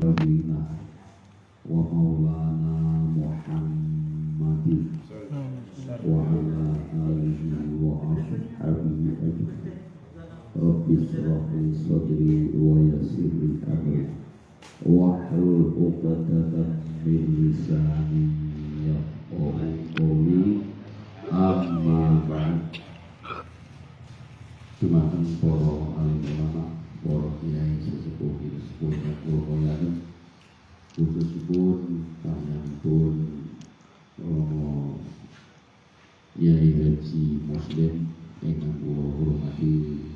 نبينا ومولانا محمد وعلى آله وأصحابه أجمعين. رب اشرح لي صدري ويسر لي أمري واحلل عقدة من لساني يفقهوا قولي. Amma ba'd. Jemaah para alim ulama, para kiai sesepuh sepuhnya kula khususipun panjenenganipun Yai Haji Muslim ingkang kula hormati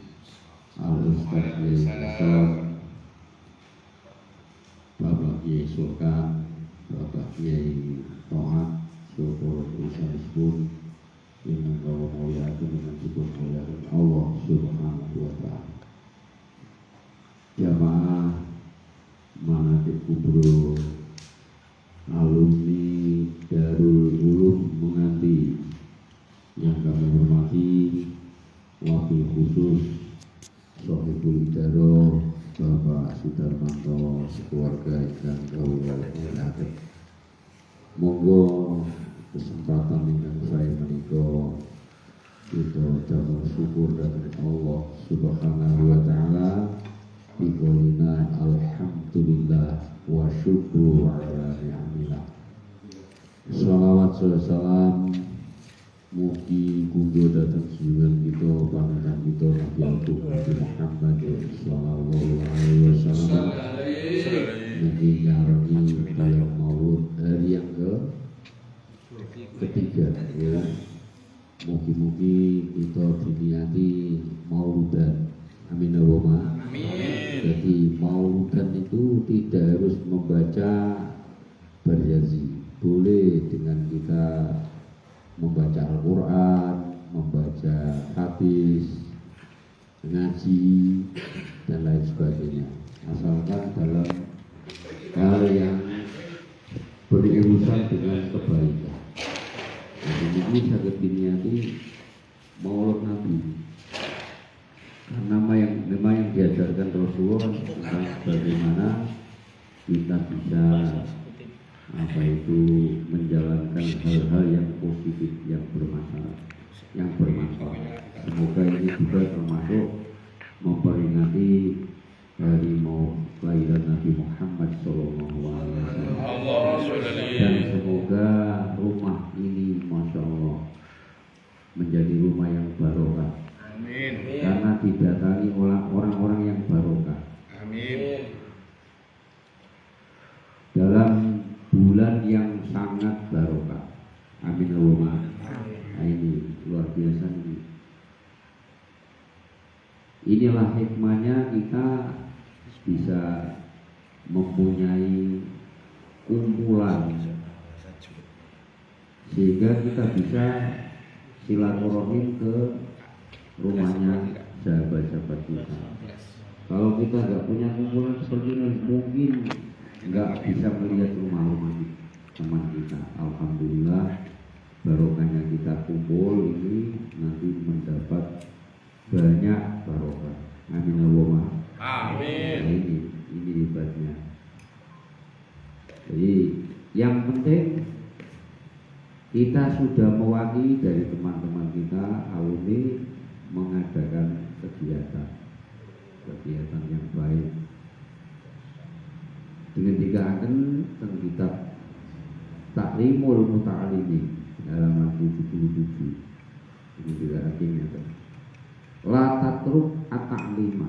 Al Ustaz Yai Bapak Yai Sulkan, Bapak Yai Tohat, saudara urusanipun dengan bahwa mulia itu dengan syukur mulia Allah Subhanahu wa Ta'ala. Jamaah Manaqib Kubro, alumni Darul Ulum Menganti yang kami hormati, wakil khusus Sohibul Idaro Bapak Sudarmanto sekeluarga dan kaula. Monggo kesempatan yang saya menikah kita ucapkan syukur dari Allah Subhanahu wa Ta'ala biqaulina alhamdulillah wa syukur ala ni'amillah. Salawat salam mugi kudu datang junjungan kita panutan kita Nabi Muhammad sallallahu alaihi wasallam. Mugi ngarani dalam maulud hari yang ketiga ya. Mugi-mugi kita diniati mauludan. Amin Allahumma. Amin. Jadi mauludan itu tidak harus membaca beryazi. Boleh dengan kita membaca Al-Quran, membaca hadis, ngaji dan lain sebagainya. Asalkan dalam hal yang berurusan dengan kebaikan. Ini sangat diniati maulud Nabi. Karena nama yang diajarkan Rasulullah tentang bagaimana kita bisa menjalankan hal-hal yang positif, yang bermanfaat. Semoga ini juga termasuk memperingati hari kelahiran Nabi Muhammad SAW. Dan semoga rumah ini Masya Allah menjadi rumah yang barokah. Amin. Karena didatangi oleh orang-orang yang barokah. Amin. Dalam bulan yang sangat barokah. Amin Allahumma. Nah, ini luar biasa ini. Inilah hikmahnya kita bisa mempunyai kumpulan sehingga kita bisa silaturahim ke rumahnya sahabat-sahabat kita. Kalau kita nggak punya kumpulan seperti ini, mungkin nggak bisa melihat rumah-rumah teman kita. Alhamdulillah, barokahnya kita kumpul ini nanti mendapat banyak barokah. Amin Allahumma. Amin. Nah, ini hebatnya. Jadi yang penting kita sudah mewakili dari teman-teman kita alumni mengadakan kegiatan yang baik dengan dikatakan tentang kitab Taklimul Muta'alimin halaman 77. Ini juga akhirnya la tatruk at-ta'lima,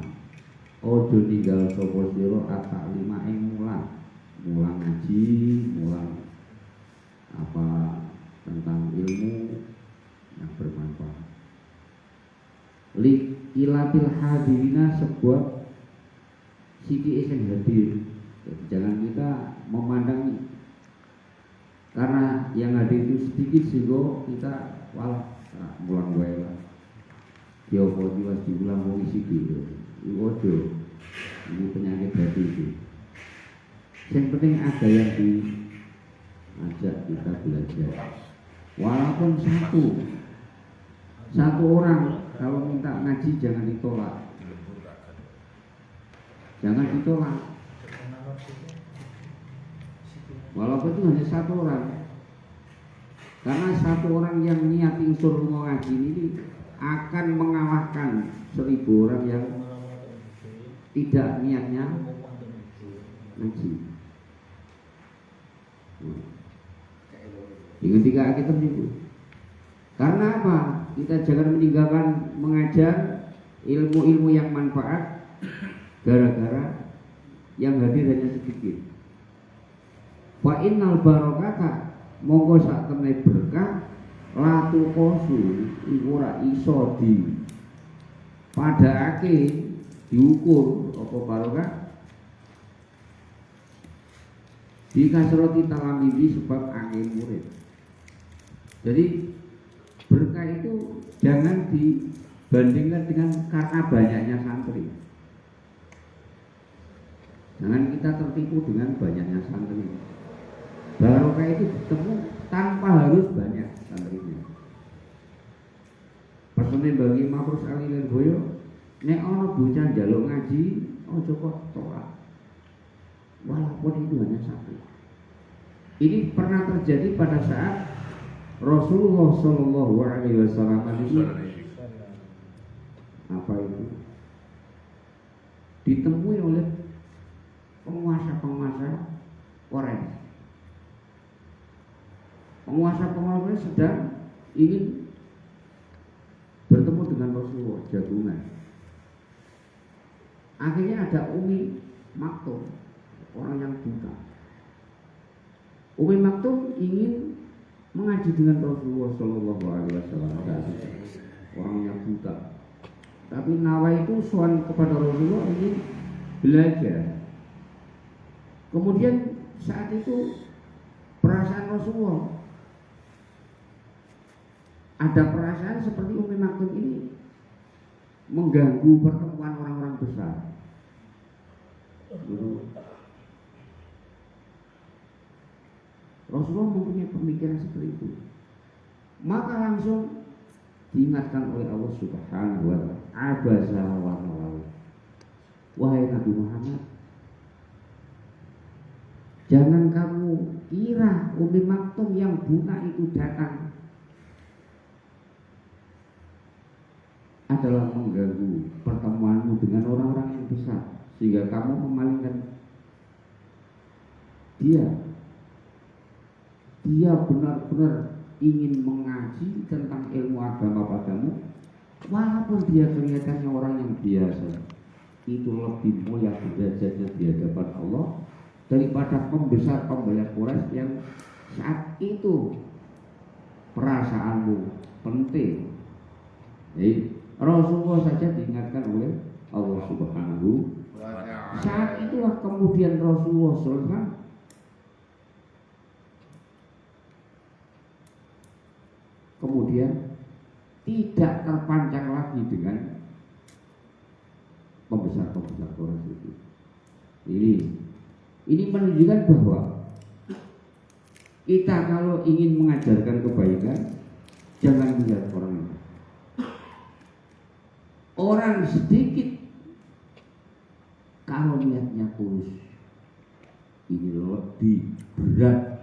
ojo ninggal sapa sira at-ta'lima ing mulang ngaji, mulang apa tentang ilmu yang bermanfaat. Ilatil hadirina sebuah siki sing hadir. Jadi jangan kita memandang karena yang hadir itu sedikit sehingga kita mulang wae lah. Diopo diwas diulang wong sithik. Iku ojo. Ini penyakit hati itu. Yang penting ada yang diajak kita belajar. Walaupun satu orang kalau minta ngaji jangan ditolak. Jangan ditolak. barokah itu hanya satu orang. Karena satu orang yang niat insur rumah ngaji ini akan mengalahkan 1000 orang yang tidak niatnya ngaji. Dengan 3 ayat tersebut. Karena apa? Kita jangan meninggalkan mengajar ilmu-ilmu yang manfaat gara-gara yang hadir hanya sedikit. Fa innal barakata monggo sak temne berkah latu kosu iku ora iso di padhaake diukur apa barokah di kasroti talamizi sebab akeh murid. Jadi berkah itu jangan dibandingkan dengan karena banyaknya santri. Jangan kita tertipu dengan banyaknya santri. Barokah itu bertemu tanpa harus banyak santrinya. Pesene bagi Mafrus Ali Lirboyo, nek ana bocah njaluk ngaji, ojo kok tolak. Walaupun itu hanya satu. Ini pernah terjadi pada saat Rasulullah Shallallahu Alaihi Wasallam itu apa itu ditemui oleh penguasa-penguasa Quraisy. Penguasa-penguasa sedang ingin bertemu dengan Rasulullah jagungan. Akhirnya ada Umi Maktum, orang yang buta. Umi Maktum ingin mengaji dengan Rasulullah Shallallahu Alaihi Wasallam, orang yang buta. Tapi Nawa itu soal kepada Rasulullah ingin belajar. Kemudian saat itu perasaan Rasulullah ada perasaan seperti Umi Maktum ini mengganggu pertemuan orang-orang besar. Rasulullah mempunyai pemikiran seperti itu. Maka langsung diingatkan oleh Allah Subhanahu wa ta'ala, abasa wa tawalla. Wahai Nabi Muhammad, jangan kamu kira Umi Maktum yang buta itu datang adalah mengganggu pertemuanmu dengan orang-orang yang besar sehingga kamu memalingkan dia. Dia benar-benar ingin mengaji tentang ilmu agama padamu, walaupun dia kelihatannya orang yang biasa. Itu lebih mulia derajatnya di hadapan Allah daripada pembesar-pembesar Quraisy yang saat itu perasaanmu penting. Jadi Rasulullah saja diingatkan oleh Allah Subhanahu wa ta'ala. Saat itulah kemudian Rasulullah SAW kemudian tidak terpancang lagi dengan pembesar-pembesar Quraisy itu. Ini menunjukkan bahwa kita kalau ingin mengajarkan kebaikan jangan melihat orang sedikit, kalau niatnya tulus ini lebih berat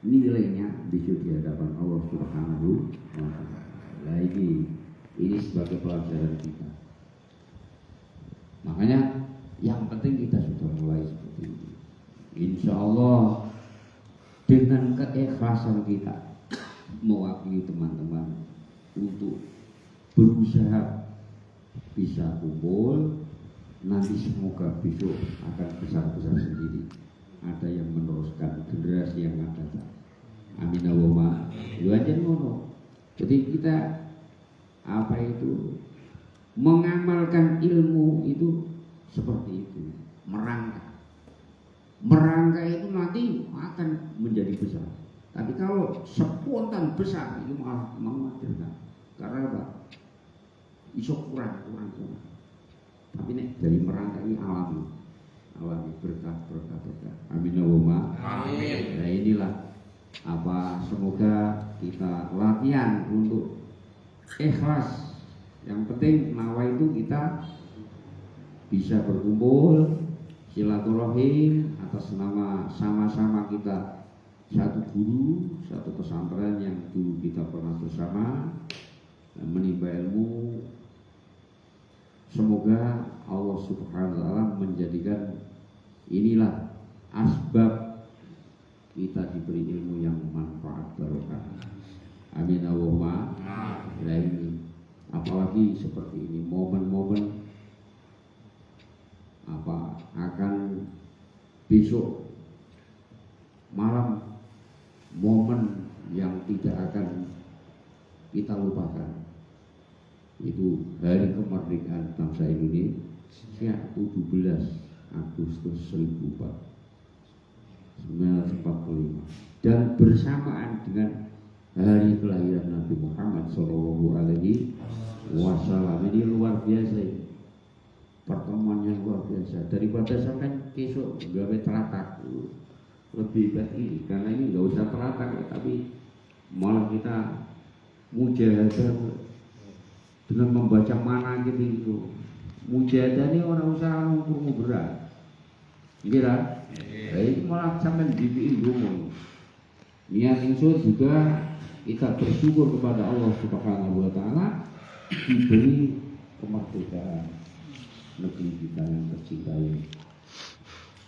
nilainya besok di hadapan Allah Subhanahu wa ta'ala. Nah, ini sebagai pelajaran kita. Makanya yang penting kita sudah mulai seperti ini. Insya Allah dengan keikhlasan kita mewakili teman-teman untuk berusaha bisa kumpul, nanti semoga besok akan besar-besar sendiri. Ada yang meneruskan generasi yang akan datang. Amin Allahumma. Lu aja ngono. Jadi kita mengamalkan ilmu itu seperti itu, merangka itu nanti akan menjadi besar. Tapi kalau spontan besar itu malah mengkhawatirkan. Karena apa? Iso kurang. Tapi nih dari merangka ini alami berkah. Amin Allahumma. Amin. Nah inilah semoga kita latihan untuk ikhlas. Yang penting nawa itu kita bisa berkumpul silaturahim atas nama sama-sama kita satu guru, satu pesantren yang dulu kita pernah bersama menimba ilmu. Semoga Allah Subhanahu wa taala menjadikan inilah asbab kita diberi ilmu yang manfaat barokah. Amin Allahumma. Nah ini apalagi seperti ini momen-momen akan besok malam, momen yang tidak akan kita lupakan, itu hari kemerdekaan bangsa Indonesia 17 Agustus 1945 dan bersamaan dengan hari kelahiran Nabi Muhammad Shallallahu Alaihi Wasallam. Ini luar biasa ini. Pertemuan yang luar biasa. Daripada sampai besok gawe teratak, lebih baik ini, karena ini nggak usah teratak, tapi malah kita mujahadah dengan membaca mana gitu. Mujahadah ini orang usaha ngukur berat, kira. Ini malah sampai dibikin dulu. Niat insur juga kita bersyukur kepada Allah Subhanahu wa taala diberi kemerdekaan negeri kita yang tercintai.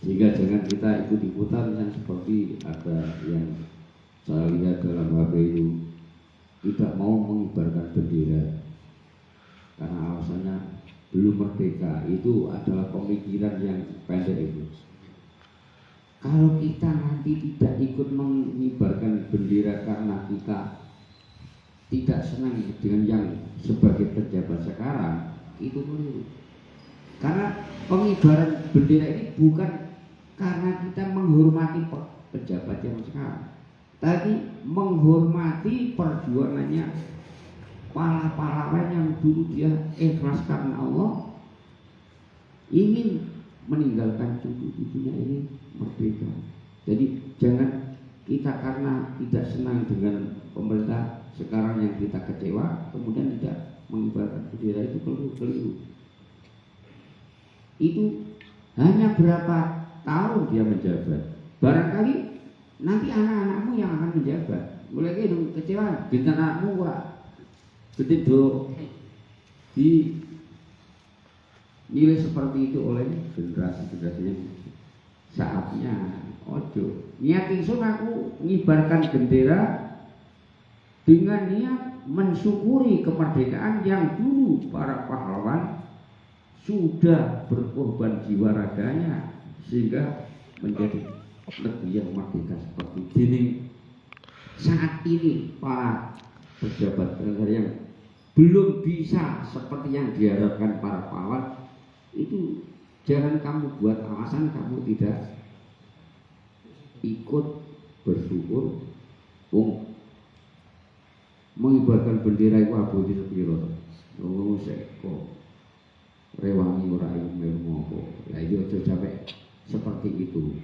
Sehingga jangan kita ikut-ikutan yang seperti ada yang saya lihat dalam HP itu, tidak mau mengibarkan bendera karena alasannya belum merdeka. Itu adalah pemikiran yang pendek itu. Kalau kita nanti tidak ikut mengibarkan bendera karena kita tidak senang dengan yang sebagai pejabat sekarang, itu keliru. Karena pengibaran bendera ini bukan karena kita menghormati pejabat yang sekarang, tapi menghormati perjuangannya para pahlawan yang dulu dia ikhlas karena Allah, ingin meninggalkan cucu-cucunya ini merdeka. Jadi jangan kita karena tidak senang dengan pemerintah sekarang yang kita kecewa, kemudian tidak mengibarkan bendera. Itu keliru. Itu hanya berapa tahun dia menjabat. Barangkali nanti anak-anakmu yang akan menjabat. Mulai itu kecewa, bintang anakmu wah, betul di nilai seperti itu oleh generasi-generasinya. Saatnya ojo niat ingsun aku mengibarkan bendera dengan niat mensyukuri kemerdekaan yang dulu para pahlawan sudah berkorban jiwa raganya sehingga menjadi negeri yang merdeka seperti ini. Saat ini para pejabat negara yang belum bisa seperti yang diharapkan para pahlawan, itu jangan kamu buat alasan kamu tidak ikut bersyukur. Mengibarkan bendera itu abodi sepiro. Oh seko rewangi ora ilmu apa. Lah iki aja sampai seperti itu.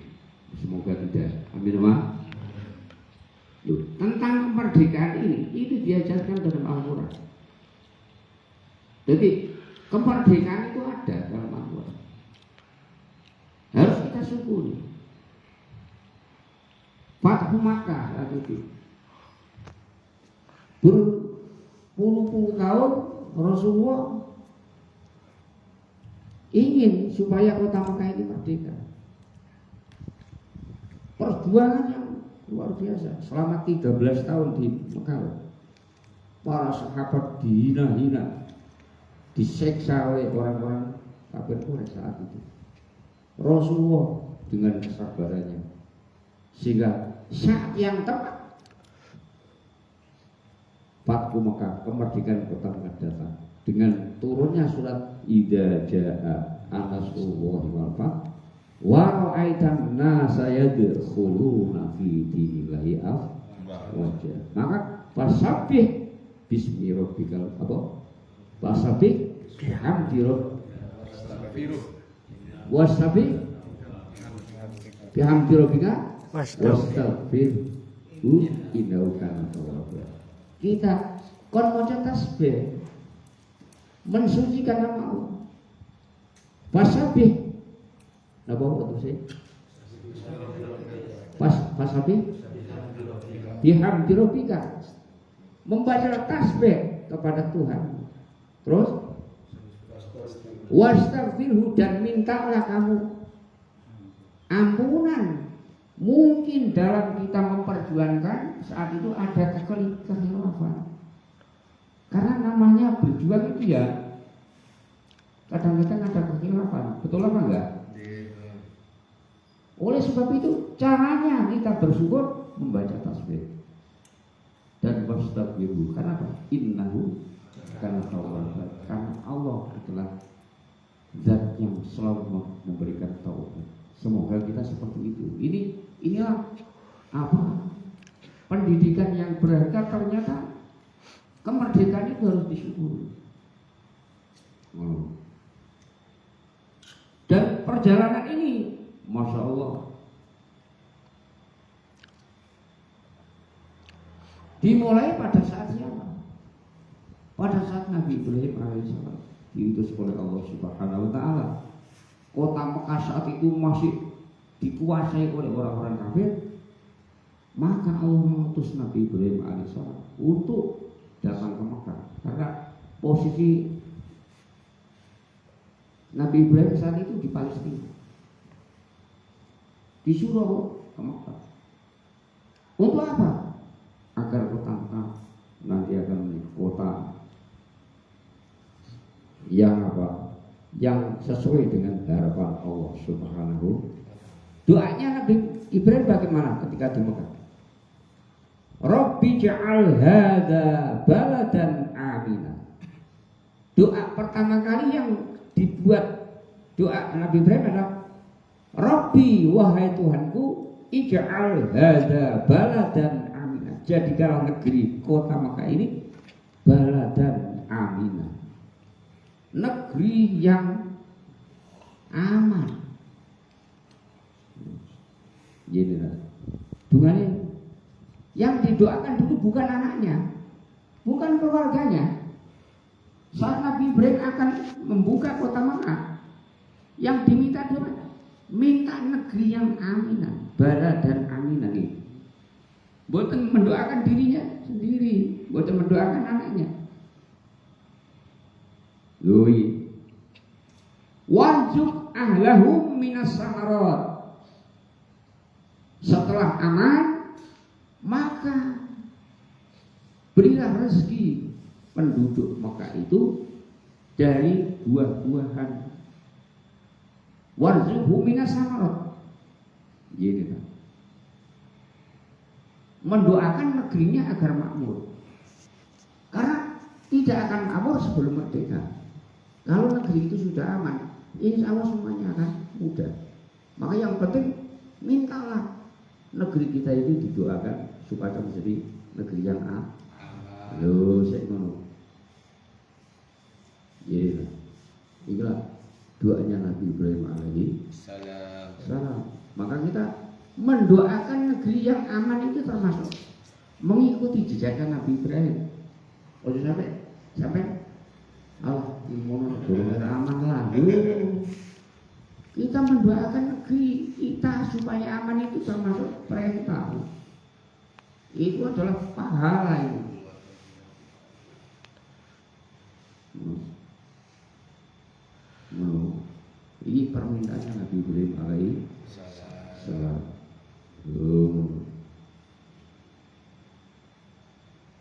Semoga tidak. Amin wa. Tentang kemerdekaan ini itu diajarkan dalam Al-Qur'an. Jadi kemerdekaan itu ada dalam Al-Qur'an. Harus kita syukuri. Fathu Makkah saat itu berpuluh-puluh tahun Rasulullah ingin supaya kota Makkah ini merdeka. Perjuangan yang luar biasa selama 13 tahun di Mekah. Para sahabat dihina-hina, diseksa oleh orang-orang kafir Quraisy saat itu. Rasulullah dengan kesabarannya sehingga saat yang tepat Fathu Mekah, kemerdekaan kota Mekah datang dengan turunnya surat Idza jaa nasrullahi wal fath wa ra'aitan nasa yadkhuluna fi dinillahi afwaja. Maka fasabbih bismi rabbikal fasabbih bihamdi wastaghfir bihamdi rabbika wastaghfir innahu kana tawwaba. Kita kon maca tasbih mensucikan nama Allah. Fasabbih napa waktu sih? Bihamdi rabbika, membaca tasbih kepada Tuhan. Terus wastaghfirhu, dan mintalah kamu ampunan. Mungkin dalam kita memperjuangkan saat itu ada kekhilafan. Karena namanya berjuang itu ya kadang-kadang ada kekhilafan. Betul apa enggak? Oleh sebab itu caranya kita bersyukur membaca tasbih dan wastaghfirhu. Kenapa? Innahu kana tawwab. Karena Allah adalah zat yang selalu memberikan taubat. Semoga kita seperti itu. Inilah apa? Pendidikan yang berharga. Ternyata kemerdekaan itu harus disyukuri. Dan perjalanan ini, Masya Allah, dimulai pada saat siapa? Pada saat Nabi Ibrahim alaihissalam diutus oleh Allah Subhanahu wa Ta'ala. Kota Mekah saat itu masih dikuasai oleh orang-orang kafir. Maka Allah mengutus Nabi Ibrahim alaihissalam untuk datang ke Mekah. Karena posisi Nabi Ibrahim saat itu di Palestina, disuruh ke Mekah. Untuk apa? Agar kota Mekah nanti akan menjadi kota yang apa? Yang sesuai dengan harapan Allah Subhanahu. Doanya Nabi Ibrahim bagaimana ketika di Mekah? Rabbi ja'al hadza baladan amina. Doa pertama kali yang dibuat doa Nabi Ibrahim adalah Rabbi, wahai Tuhanku, ij'al hadza baladan amina. Jadikanlah negeri kota Mekah ini baladan amina, negeri yang aman. Jadi doanya yang didoakan dulu bukan anaknya, bukan keluarganya. Saat Nabi Ibrahim akan membuka kota Mekah, yang diminta doa, minta negeri yang aminan, baladan aminan ini. Bukan mendoakan dirinya sendiri, bukan mendoakan anaknya. Lui warzuq ahlahum minas samarat. Setelah aman, maka berilah rezeki penduduk Mekah itu dari buah-buahan. Warzuqhum minas samarat. Gitu. Mendoakan negerinya agar makmur. Karena tidak akan makmur sebelum merdeka. Kalau negeri itu sudah aman, insya Allah semuanya akan mudah. Maka yang penting mintalah negeri kita itu didoakan supaya menjadi negeri yang aman. Halo, saya ngono. Iya. Inilah doanya Nabi Ibrahim alaihi salam. Maka kita mendoakan negeri yang aman itu termasuk mengikuti jejak Nabi Ibrahim. Oh sampai Allah imun aman lah. Kita mendoakan negeri kita supaya aman itu termasuk perintah. Itu adalah pahala itu. Ini permintaannya Nabi Ibrahim alaihi salam.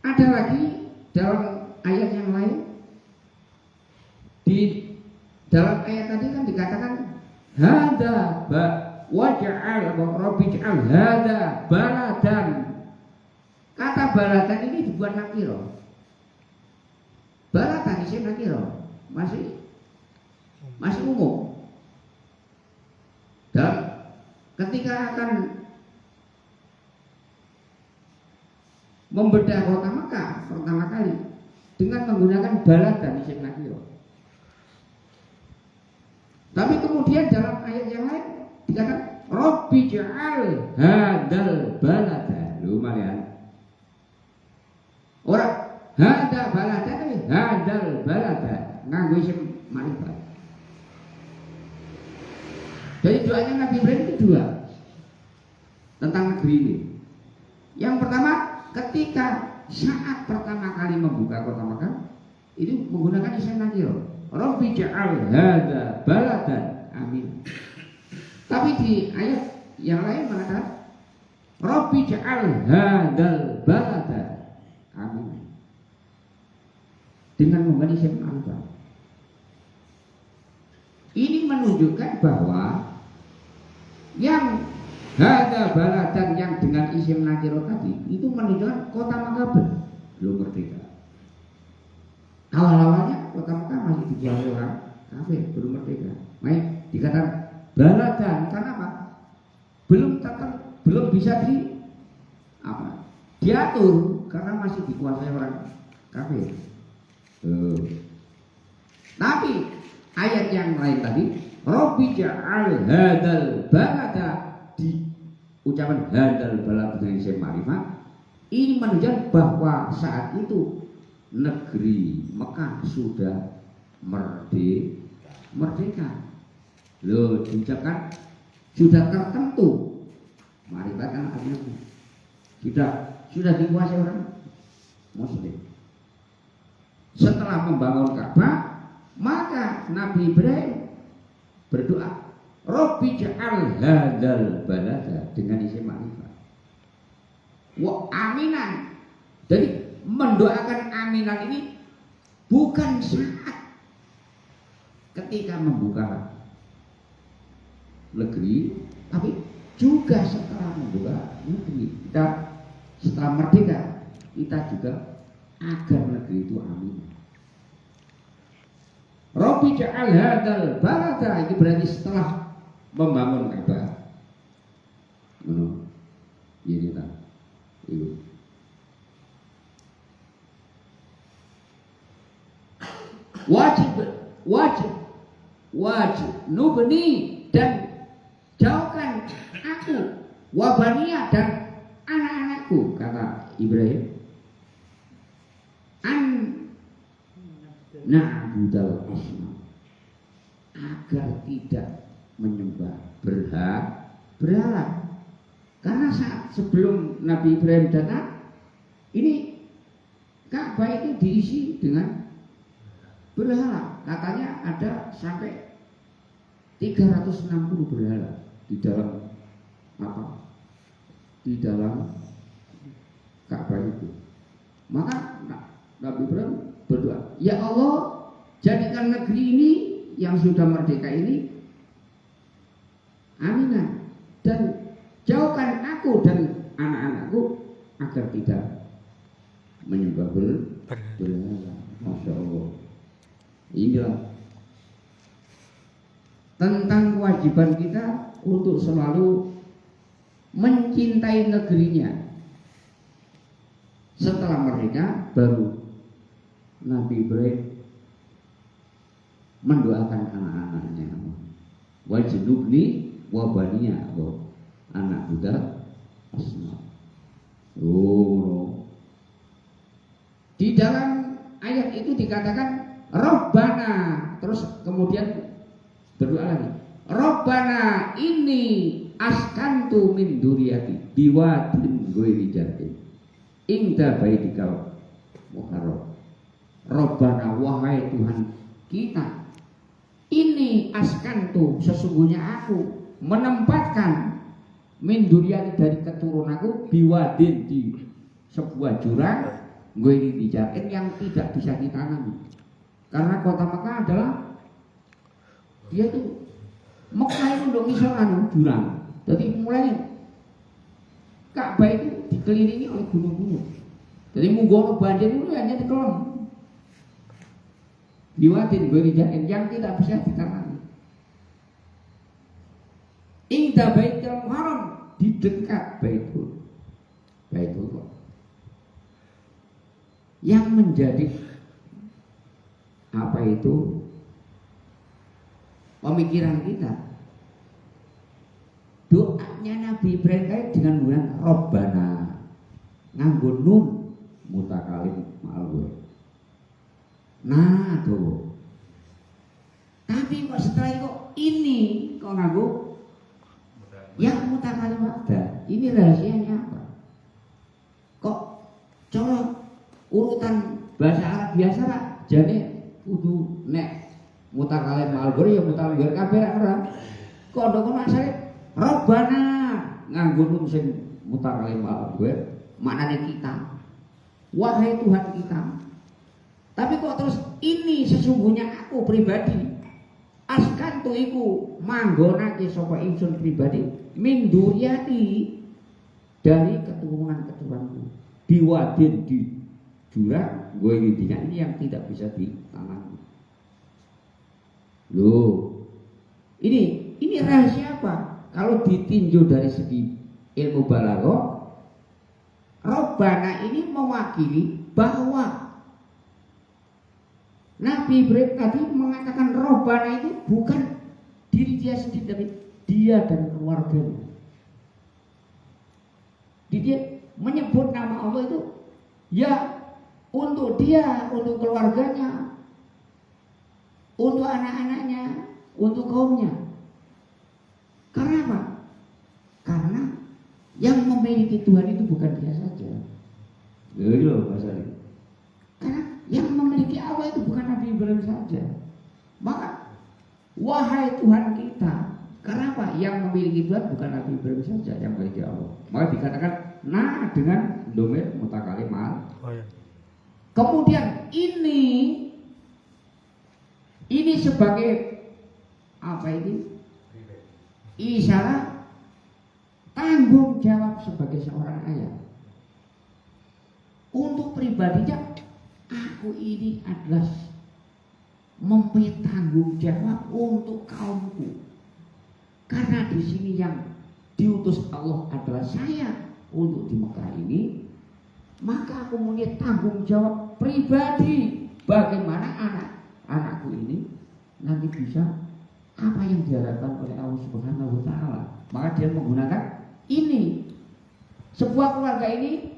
Ada lagi dalam ayat yang lain. Di dalam ayat tadi kan dikatakan hadza waj'al rabbi ja'al hadza baladan. Kata baladan ini dibuat nakiro. Baladan isim nakiro, masih umum. Dan ketika akan membedah kota Mekah pertama kali dengan menggunakan baladan isim nakiro. Tapi kemudian dalam ayat yang lain dikatakan Rabbi ja'al hadzal balada. Lumayan. Orang hadzal balada tapi hadzal balada nganggo isim ma'rifat. Jadi doanya Nabi Ibrahim itu dua. tentang negeri ini. Yang pertama, ketika saat pertama kali membuka kota Makkah itu menggunakan isim nakiro. Rabbi ja'al hadza baladan amin. Tapi di ayat yang lain mengatakan Rabbi ja'al hadzal balada amin. Dengan menggunakan isim ma'rifah. Ini menunjukkan bahwa yang hadza baladan yang dengan isim nakiro tadi itu menunjukkan kota Makkah belum merdeka. Awal-awalnya kota Makkah masih dikuasai orang kafir, belum merdeka. Baik, dikatakan baladan karena apa? Belum bisa diatur karena masih dikuasai orang kafir. Tapi ayat yang lain tadi, Rabbi ja'al hadzal balada, di ucapan hadzal balada dengan isim ma'rifah, ini menunjukkan bahwa saat itu negeri Mekah sudah merdeka. Loh, diucapkan sudah tertentu. Ma'rifah kan artinya sudah dikuasai orang Muslim. Setelah membangun Ka'bah, maka Nabi Ibrahim berdoa, Rabbi ja'al hadzal balada dengan isim ma'rifah. Wa aminan. Jadi mendoakan aminan ini bukan saat ketika membuka negeri, tapi juga setelah membuka negeri. Kita setelah merdeka, kita juga agar negeri itu amin. Rabbi ja'al hadzal balada, ini berarti setelah membangun Ka'bah. Ini tak. Wajib nubni, dan jauhkan aku wabania dan anak-anakku, kata Ibrahim, na'budal asnam, agar tidak menyembah berhala. Karena saat sebelum Nabi Ibrahim datang, ini Ka'bah itu diisi dengan berhala. Katanya ada sampai 360 berhala di dalam di dalam Ka'bah itu. Maka Nabi Ibrahim berdoa, ya Allah, jadikan negeri ini yang sudah merdeka ini aminah, dan jauhkan aku dan anak-anakku agar tidak menyembah berhala. Masya Allah. Inilah tentang kewajiban kita untuk selalu mencintai negerinya. Setelah merdeka, baru Nabi Ibrahim mendoakan anak-anaknya, wajnubni wabaniya, anak budak asnam. Di dalam ayat itu dikatakan Rabbana, terus kemudian berdoa lagi, Rabbana ini askantu min duriyati biwadin ghairi jarrin inda baitikal muharram. Rabbana, wahai Tuhan kita, ini askantu, sesungguhnya aku menempatkan min duriyati, dari keturunanku, biwadin, di sebuah jurang, ghairi jarrin, yang tidak bisa ditanami. Karena kota Mekah adalah dia itu Mekah itu udah ngisoran jurang. Jadi mulai Ka'bah itu dikelilingi oleh gunung-gunung. Jadi munggono banjir itu hanya dikelam. Biwadin ghairi jarrin, yang tidak bisa ditanami. Inda baitul haram, di dekat baitul yang menjadi apa itu pemikiran kita. Doanya Nabi Ibrahim dengan bulan Rabbana, nganggo nun mutakalim ma'al. Nah tuh. Tapi kok setelah itu ini kok nganggo yang mutakalim ada. Ini Ini rahasianya apa? Kok colok urutan bahasa Arab biasa Pak? Jadi kudu nek mutar kalian malbur ya mutar biar kabeh ora. Kok ndok asale Robbana nganggo nun sing mutar kalian malbur maknane kita. Wahai Tuhan kita. Tapi kok terus ini sesungguhnya aku pribadi askantu iku manggonake sapa ingsun pribadi min duriyati dari keturunan-keturunanku biwadin di jurang gue ini yang tidak bisa ditangani. Loh, ini rahasia apa? Kalau ditinjau dari segi ilmu balaghah, Robbana ini mewakili bahwa Nabi Ibrahim tadi mengatakan Robbana itu bukan diri dia sendiri, tapi dia dan keluarganya. Dia menyebut nama Allah itu ya untuk dia, untuk keluarganya, untuk anak-anaknya, untuk kaumnya. Karena apa? Karena yang memiliki Tuhan itu bukan dia saja. Loh, masalah. Karena yang memiliki Allah itu bukan Nabi Ibrahim saja. Maka wahai Tuhan kita, kenapa yang memiliki Tuhan bukan Nabi Ibrahim saja yang memiliki Allah? Maka dikatakan nah dengan domir mutakalimat. Oh, ya. Kemudian ini sebagai apa ini? Isyarat tanggung jawab sebagai seorang ayah. Untuk pribadinya, aku ini adalah mempunyai tanggung jawab untuk kaumku. Karena di sini yang diutus Allah adalah saya untuk di Mekah ini, maka aku mempunyai tanggung jawab pribadi bagaimana anak-anakku ini nanti bisa apa yang diharapkan oleh Allah Subhanahu wa taala. Maka dia menggunakan ini. Sebuah keluarga ini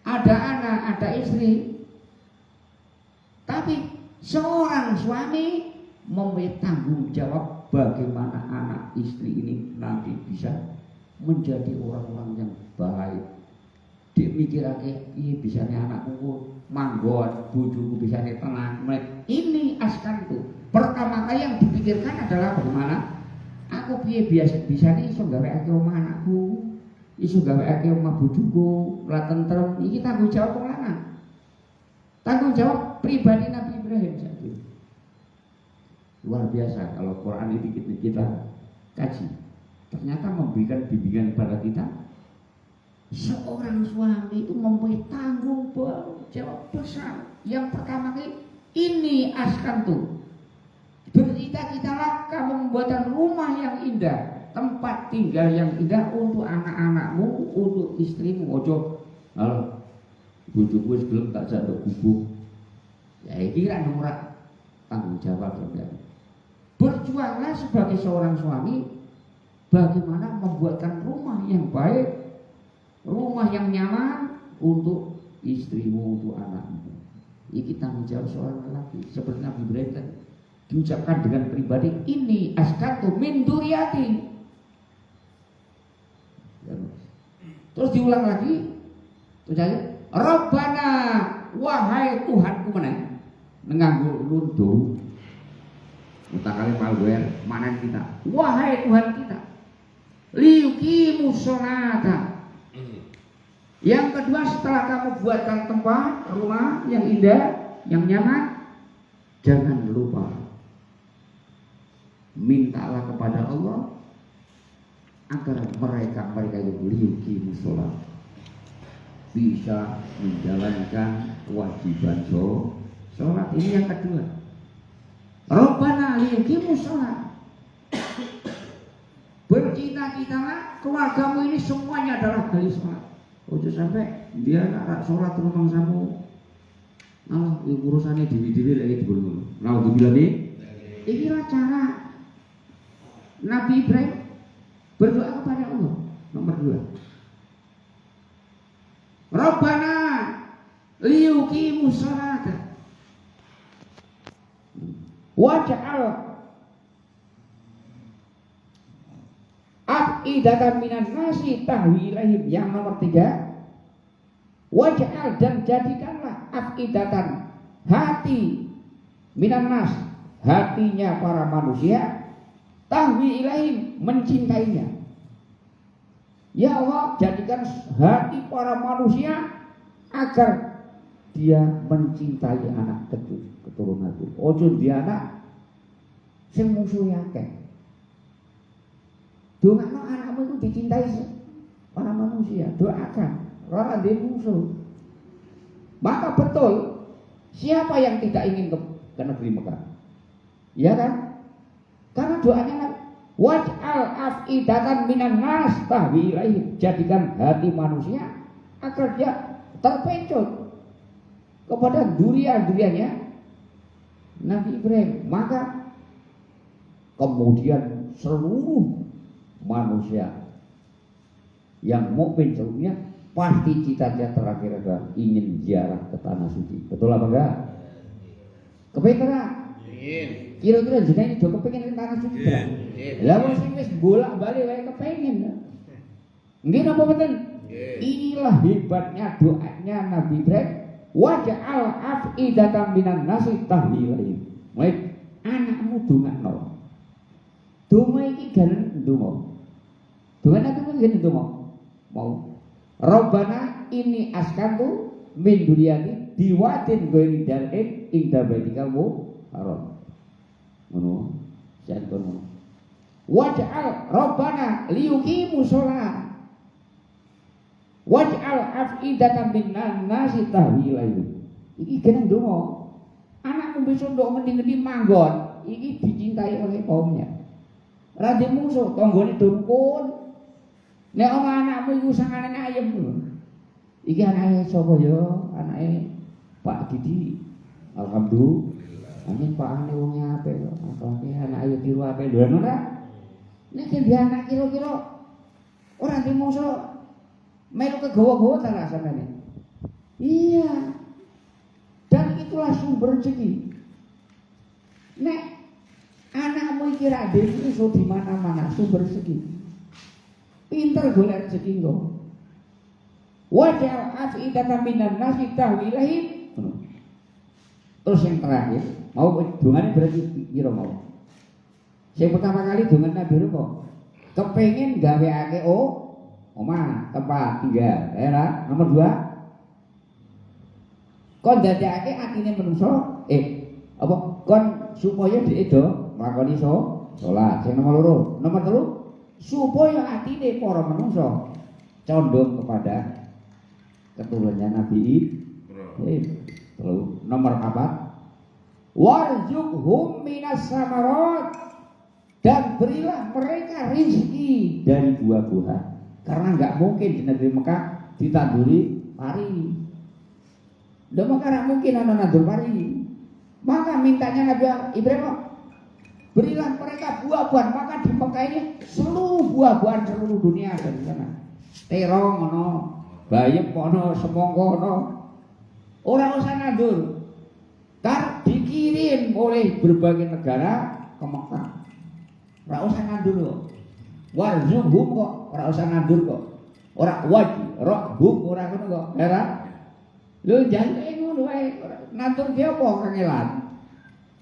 ada anak, ada istri. Tapi seorang suami mempunyai tanggung jawab bagaimana anak istri ini nanti bisa menjadi orang-orang yang baik. Dia mikirake ini bisanya anakku manggon, bojoku bisanya tenang. Ini askanku. Pertama kali yang dipikirkan adalah bagaimana aku piye bisane iso gaweake omah anakku, iso gaweake omah bojoku, ora tentrem. Iki tanggung jawab wong lanang. Tanggung jawab pribadi Nabi Ibrahim saja. Luar biasa kalau Quran ini kita kaji. Ternyata memberikan bimbingan kepada kita. Seorang suami itu mempunyai tanggung jawab besar. Yang pertama kali ini askantu. Bercita-citalah kamu membuatkan rumah yang indah, tempat tinggal yang indah untuk anak-anakmu, untuk istrimu. Ojo, halo, bojoku sebelum tak jatuh gubuk. Ya ini kan nomor tanggung jawab saudara. Berjuanglah sebagai seorang suami, bagaimana membuatkan rumah yang baik, rumah yang nyaman untuk istrimu, untuk anakmu. Ini tanggung jawab seorang lelaki. Seperti Nabi Ibrahim tadi diucapkan dengan pribadi, ini askantu min duriyati. Terus diulang lagi, Rabbana, wahai Tuhanku menang, nganggo lundu, utakale malware, mana kita, wahai Tuhan kita, liyuqimu sholata. Yang kedua, setelah kamu buatkan tempat rumah yang indah, yang nyaman, jangan lupa mintalah kepada Allah agar mereka itu liyuqimu sholat, bisa menjalankan kewajiban sholat. Ini yang kedua. Rabbana liyuqimu sholat. Bercita-citalah keluargamu ini semuanya adalah ahli sholat. Ojo sampai dia nak sholat rumah samu. Nah, urusannya dewi-dewi lagi dibulung. Nah, dibilang inilah cara Nabi Ibrahim berdoa kepada Allah. Nomor 2. Rabbana liyuqimu sholata waj'al afidatan minan nasi tahwi ilaihim. Yang nomor 3, waj'al dan jadikanlah afidatan hati minan nas, hatinya para manusia, tahwi ilaihim, mencintainya. Ya Allah, jadikan hati para manusia agar dia mencintai anak keturunanku. Ojo dia anak sing musuh akeh. Doakan anakmu itu dicintai para manusia, doakan. Orang dia musuh. Maka betul, siapa yang tidak ingin ke negeri Mekah? Ya kan? Karena doanya waj'al afidatan minan nas tahwi ilaihim, jadikan hati manusia agar dia terpencut kepada durian-duriannya Nabi Ibrahim. Maka kemudian seluruh manusia yang mukmin seluruhnya pasti cita-cita terakhir adalah ingin ziarah ke tanah suci. Betul apa enggak? Kepengen ora? Ingin. Kira-kira jenenge do kepengin ke tanah suci ta? Lah wong sing wis bolak-balik wae kepengin. Nggih napa mboten? Inilah hebatnya doanya Nabi Ibrahim. Waj'al afidatan minan nasi tahwi ilaihim. Anakmu dongakno. Donga iki galen ndonga. Donga aku ngene ndonga. Mau Rabbana ini askantu min duryati diwadin ghairi dal'in inda baitikal muharram. Ngono. Jan kono. Waj'al Rabbana liyuqimu shalah. Waj'al afidatan minan nasi tahwi ilaihim. Iki gene ndonga. Anakmu besok ndok ngendi-ngendi manggon, iki dicintai oleh kaumnya. Ra di musuh, tanggane dukun. Nek ana anakmu iku sangane ayem lho. Iki anake sapa ya? Anake Pak Didi. Alhamdulillah. Amin Pak ane wong apik kok. Akhlake anake tiru apik lho ora. Nek dia anak kira-kira ora di musuh melu kegawa-gawa ta rasane. Iya. Dan itulah sumber rezeki. Nek anakmu iki ra iso di mana-mana sumber rezeki. Pinter golek rezeki engko. Waj'al afidatan minan nasi tahwi ilaihim. Terus yang terakhir, mau dongane berarti piro mau? Sing pertama kali dongan Nabi kok kepengin gaweake omah, tempat tinggal. Era nomor 2 kon dadekake atine menungso apa kon supaya dhek do nglakoni salat. Sing nomor 2, nomor 3 supaya atine para menungso condong kepada keturunannya Nabi Ibrahim. Nomor 4 warzuqhum minas samarat, dan berilah mereka rezeki dari buah-buahan. Karena enggak mungkin di negeri Mekah ditanduri pari. Udah Mekah enggak mungkin ana nandur pari. Maka mintanya Nabi Ibrahim, berilah mereka buah-buahan. Maka di Mekah ini seluruh buah-buahan seluruh dunia ada di sana. Terong ono, bayem ono, semangka ono. Ora usah nandur. Dikirim oleh berbagai negara ke Mekah. Ora usah nandur kok. Warzuhum kok, ora usah nandur kok. Ora rohum ora ngono kok. Ora. Lho jane ngono wae. Nandur ki apa kangelan?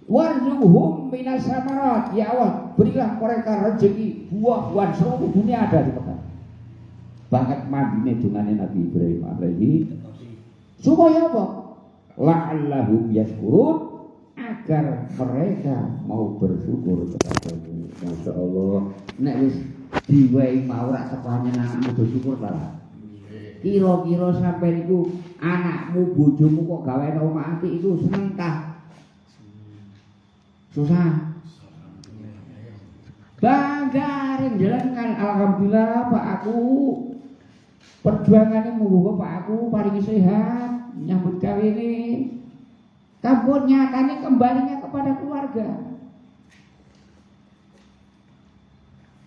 Warzuhum minas samarat. Ya Allah, berilah mereka rezeki buah-buahan seluruh dunia ada di Mekah. Banget mandine dungane Nabi Ibrahim alaihi supaya apa? La'allahum yashkurun, agar mereka mau bersyukur kepadamu. Masya Allah. Nek wis diwehi mau ora tekane anakmu bersyukur ta. Kira-kira sampai niku anakmu bojomu kok gawe omah apik itu seneng ta? Susah. Bangga njenengan alhamdulillah Pak aku. Perjuangannya muga Pak aku paringi sehat nyambut gawe ini. Kabut nyatane kembalinya kepada keluarga.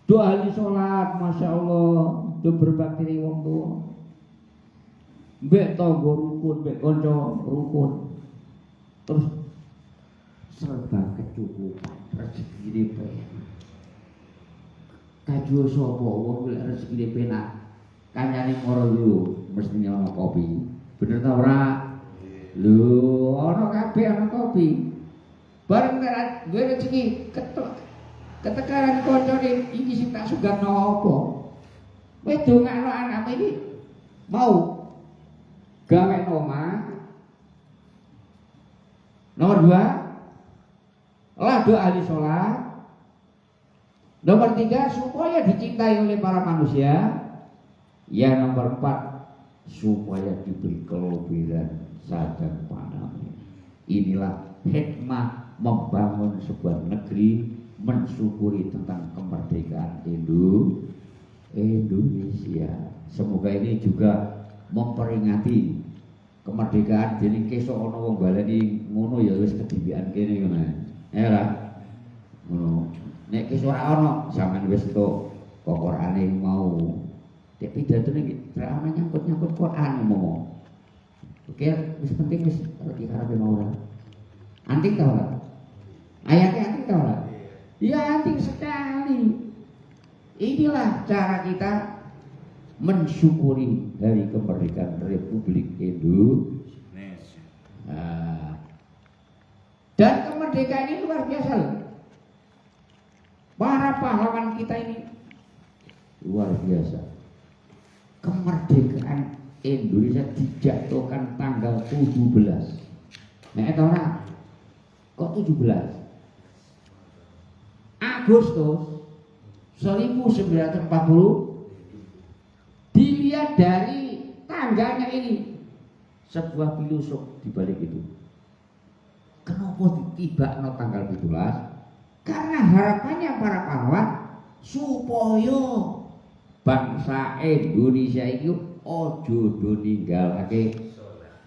Doa ahli sholat, masya Allah, do berbakti wong tua. Mbek tangga rukun, mbek kanca rukun. Terus serba kecukupan rezeki ini. Kaju sapa wong golek rezekine penak. Kancane mara yo mesti ana kopi. Bener ta ora? Lho, ana kabeh ana kopi. Bareng nek duwe rezeki ketekaran koncone iki sing tak sugahno apa? Kowe dongakno anakmu iki mau gawe omah. Nomor 2, lah doa ahli sholat. Nomor 3, supaya dicintai oleh para manusia. Ya nomor 4, supaya diberi kelobiran sadang panami. Inilah hikmah membangun sebuah negeri, mensyukuri tentang kemerdekaan Indonesia. Semoga ini juga memperingati kemerdekaan. Jadi kesok ana wong baleni ngono ya wis kedhibikan kene ngono. Ya ora. Ngono. Nek kesok ora ana sampean wis entuk Qur'ane mau. Dek pidatone iki ra ana nyangkut-nyangkut Qur'an ngomong. Oke, wis penting wis reti karepe mau ora. Anting ta ora? Ayatnya anting ta ora? Ya anting sekali. Inilah cara kita mensyukuri dari kemerdekaan Republik Indonesia. Dan kemerdekaan ini luar biasa loh. Para pahlawan kita ini luar biasa. Kemerdekaan Indonesia dijatuhkan tanggal 17. Nah, itu orang kok 17? Agustus 1940. Dilihat dari tanggalnya ini, sebuah filosof di balik itu. Kenapa tiba tanggal 17? Karena harapannya para pahlawan supaya bangsa Indonesia itu ojo do ninggalake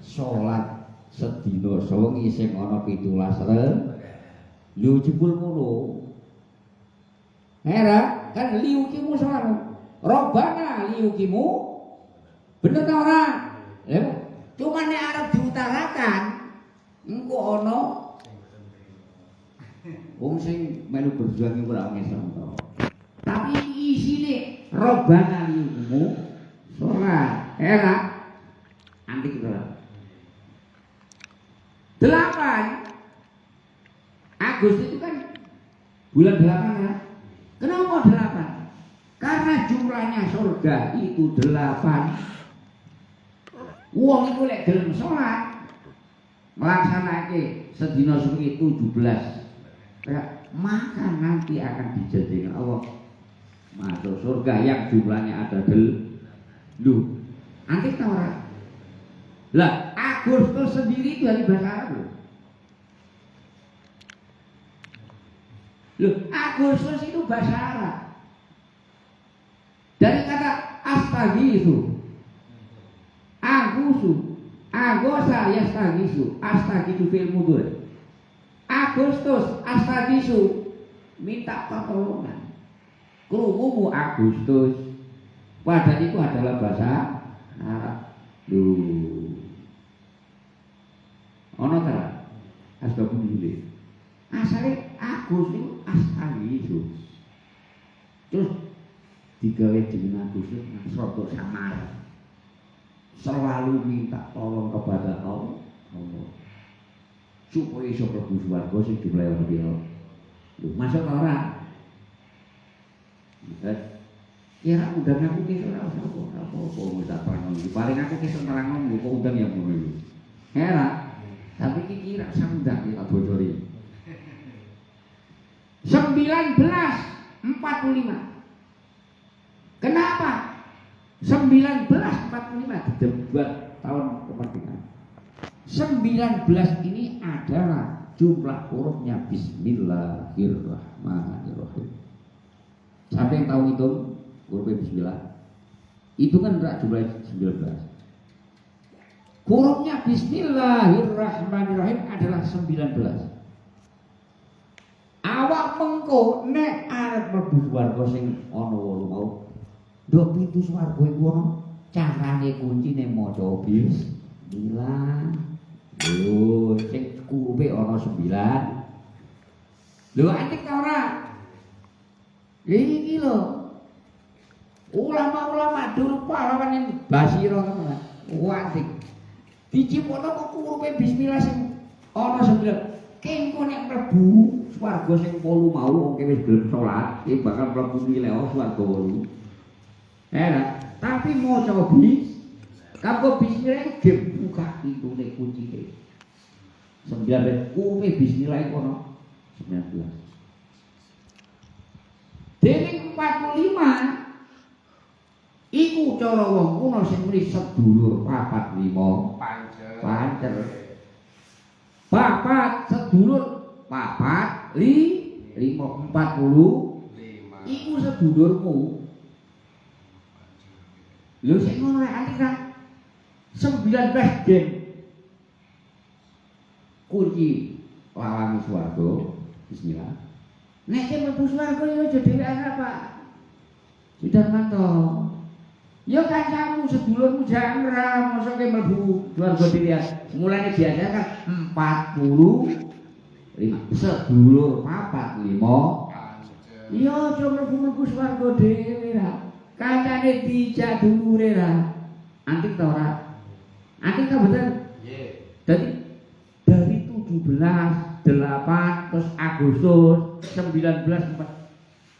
salat sedina sewengi sing ana 17 lho jebul ngono. Hera kan liukimu salat. Robbana liukimu. Bener ta ora? Cuma nek arep diutarakan engko ana wong sing melu berjuang iku ora ngesem to. Tapi isine Robbana liukimu salat. Hera antik to. 8 Agustus itu kan bulan 8 ya. Kenapa 8? Karena jumlahnya surga itu 8. Wong itu lek gelem salat melaksanaake sedina suwi 17. Maka nanti akan dijadikan Allah masuk surga yang jumlahnya ada lu. Antik ta ora? Lah, Agustus sendiri itu hari bahasa Arab loh. Loh, Agustus itu bahasa Arab. Dari kata astagisu, agusu, agosa yastagisu, astagisu fil mudhari. Agustus, astagisu, minta pertolongan. Krungu Agustus, padahal itu adalah bahasa Arab. Loh. Ono ta? Astagfirullah. Asale Agus itu astagisu. Terus digawe jeneng Agustus rada samar. Selalu minta tolong kepada Allah. Supaya iso mlebu swarga sing jumlahe ora pira. Lho, masuk ora? Kira undang aku ki ora apa-apa minta perang. Paling aku ki seneng kok undang ya ngono iki. Hera. Tapi ki kira samundang iki tak bocori. 1945. Kenapa? 1945 didebat tahun kemerdekaan. 19 ini adalah jumlah hurufnya Bismillahirrahmanirrahim. Siapa yang tahu itu hurufnya Bismillah? Itu kan enggak jumlah 19. Hurufnya Bismillahirrahmanirrahim adalah 19. Awak mengko nek arep mlebu swarga sing ana 8 mau. Ndok pintu swarga iku ana carane kuncine maca bismillah. Lho, sing kurupe ana 9. Lho antik ta ora? Iki lho, Ulama-ulama dulu pahlawan Basiro tenan. Wantik. Dicipokno kok kurupe bismillah sing ana 9. Kengko nek mlebu swarga sing 8 mau wong wis gelem salat, iki bakal mlebu milih swarga 8. Tapi maca kanggo bismillah dibuka pitune kuncine. 9 kurupe bismillah kono 19. Dening 45 iku cara wong kuno sing muni sedulur 4 5 pancer. Papat sedulur 4 5 40 iku sedulurmu. Lho sing ngono rek antika 19 gen kunci lawang swarga bismillah. Nek mlebu swarga yo aja dhewean apa? Sidarmanto. Ya kancamu sedulurmu jangan mosok ke mlebu swarga dhewean. Mulane biasa kan 40 sedulur 4 5. Ya aja mlebu swarga dhewe ra. Kancane dijak dulure ra. Antik ta ora? Antik ta bener? Nggih. Dadi dari 17 8 terus Agustus 19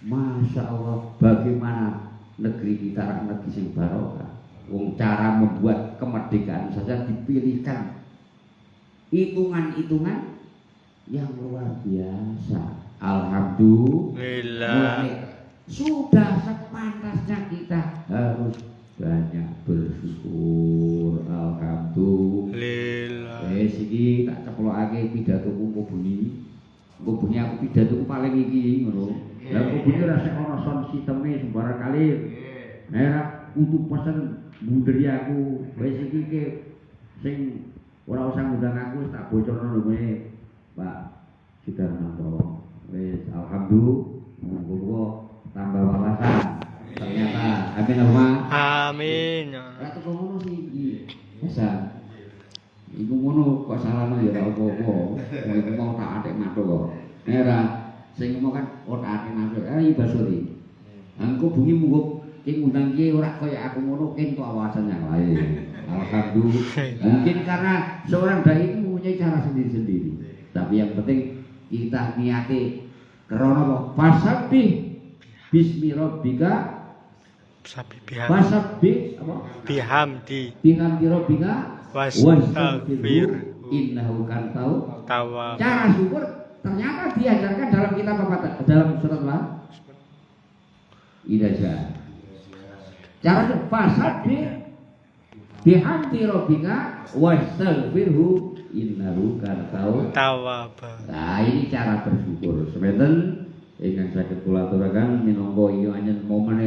Masya Allah, bagaimana negeri kita negeri sing barokah. Wong cara membuat kemerdekaan saja dipilihkan hitungan-hitungan yang luar biasa. Alhamdulillah. Sudah sepantasnya kita harus banyak bersyukur. Alhamdulillah. Iki tak ceplokake pidatoku kok bunyi. Kok bunyi aku pidatoku paling iki ngono. Lah kok bunyi ora sik ana sound sisteme sembarang kali. Nek kudu pesen munderi aku. Wis iki ke sing ora usah ngundang aku tak bocorno lho Pak Sidarmanto. Wis alhamdulillah monggo tambah wawasan. Ternyata amin Allah. Amin. Ratu ngono sih iki. Bisa. Iku ngono kok salahno ya ora apa-apa. Iku mau tak atik matuk kok. Ora sing ngomong kan ora atik matuk. Basuri. Engko bengi munggo ing undang iki ora kaya aku ngono ing kok wawasan yang lain. Alhamdulillah. Mungkin karena seorang dai itu punya cara sendiri-sendiri. Tapi yang penting kita niati karena apa? Fasabbih bismi rabbika fasabbih apa? Bihamdi rabbika wastaghfir innahu kana tawwab. Cara syukur ternyata diajarkan dalam kitab apa? Dalam surat apa? Idaja. Cara fasabbih bihamdi rabbika wastaghfirhu innahu kana tawwab. Nah, ini cara bersyukur. Sebenarnya ingkang saged kula aturaken minangka iki anyen momen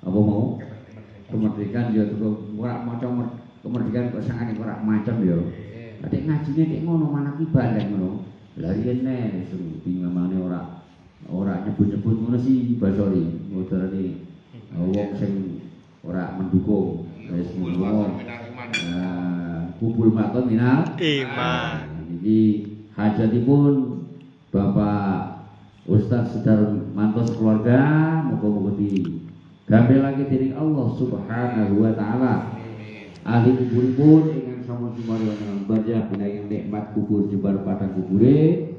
apa mau kemerdekaan ya ora maca kemerdekaan kok sangane ora macam ya. Nek ngajine nek ngono manak iki bandeng ngono. Lah rene bingamane ora nyebut-nyebut ngono sih Basori. Modarane wong sing ora mendukung wis ngono. Kubul makon minal iman. Iki hajatipun Bapak Ustaz Sidarmanto keluarga muga-muga digambil lagi dening Allah Subhanahu wa taala. Ahli kuburipun ingkang sama-sama barjah binaing nikmat kubur jebar padang kubure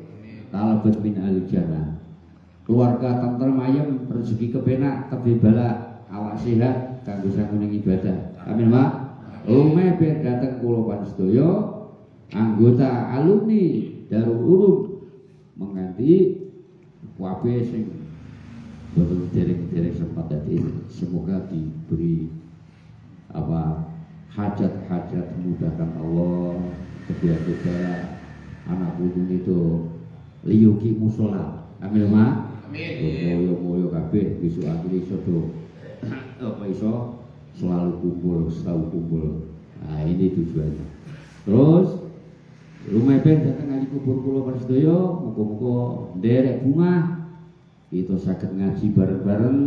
kalebet min ahli jannah. Keluarga tentrem ayem rezeki kepenak kebebala awak sehat kanggo sanguning ibadah. Amin Pak. Lumeh ben dateng kula pansedaya anggota alumni Darul Ulum mengganti wabe sing betul derek sempat tadi semoga diberi apa hajat-hajat dimudahkan Allah kedua anak putu itu liyuki musola amin ma amin moyo kabeh besok akhir iso do apa iso selalu kumpul nah ini tujuannya. Terus rumah ben datang ngali kubur kula pansedaya muga-muga nderek bunga kita saged ngaji bareng-bareng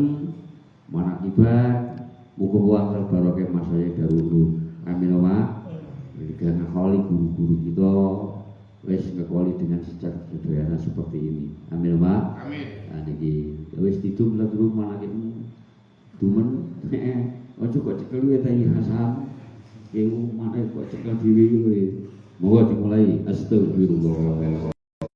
manakibat muga-muga barokah masaya darulu amin wa. Karena kholi guru-guru kita wis ngekoli dengan sederhana seperti ini. Amin, Pak. Amin. Nah niki wis didum lan rumah lagi dumen ojo kok cekel wae tayi hasam. Iku mana kok cekel dhewe kowe. Monggo dimulai astagfirullah.